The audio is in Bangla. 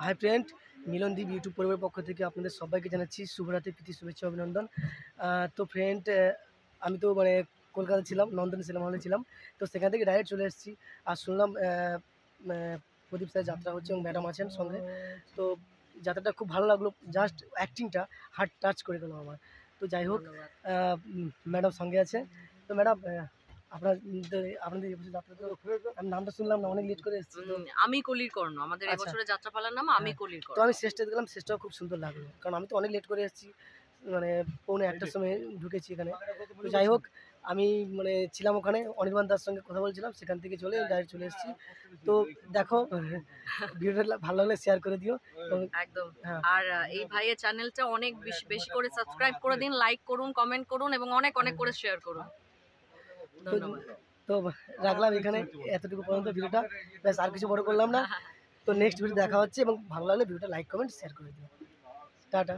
হাই ফ্রেন্ড, মিলনদীপ ইউটিউব পরিবারের পক্ষ থেকে আপনাদের সবাইকে জানাচ্ছি শুভরাত্রি, প্রীতি, শুভেচ্ছা, অভিনন্দন। তো ফ্রেন্ড, আমি তো মানে কলকাতা ছিলাম, নন্দন সিনেমা হলে ছিলাম। তো সেখান থেকে ডাইরেক্ট চলে এসেছি। আর শুনলাম প্রদীপ স্যার যাত্রা হচ্ছে এবং ম্যাডাম আছেন সঙ্গে। তো যাত্রাটা খুব ভালো লাগলো, জাস্ট অ্যাক্টিংটা হার্ট টাচ করে গেলো আমার। তো যাই হোক, ম্যাডাম সঙ্গে আছে। তো ম্যাডাম, আপনাদের এবছর যাত্রা তো আমি নামটা শুনলাম না, অনেক লেট করে এসেছি তো। আমি কলির কর্ণ, আমাদের আচ্ছা। এবছরের যাত্রাপালার নাম আমি কলির তো কর্ণ। আমি শেষটা দেখলাম, শেষটাও খুব সুন্দর লাগলো, কারণ আমি তো অনেক লেট করে এসেছি, মানে 1:45টার সময় ঢুকেছি এখানে। তো যাই হোক, আমি মানে ছিলাম ওখানে, অনির্বাণ দার সঙ্গে কথা বলছিলাম, সেখান থেকে ডাইরেক্ট চলে এসেছি। তো দেখো, ভিডিওটা ভালো লাগলে শেয়ার করে দিও। একদম। হ্যাঁ, আর এই ভাইয়ের চ্যানেলটা অনেক বেশি বেশি করে সাবস্ক্রাইব করে দিন, লাইক করুন, কমেন্ট করুন এবং অনেক অনেক করে শেয়ার করুন। ধন্যবাদ। তো রাখলাম এখানে, এতটুকু পর্যন্ত ভিডিওটা, ব্যাস, আর কিছু বড় করলাম না। তো নেক্সট ভিডিও দেখা হচ্ছে, এবং ভালো লাগলে ভিডিওটা লাইক, কমেন্ট, শেয়ার করে দিও। টাটা।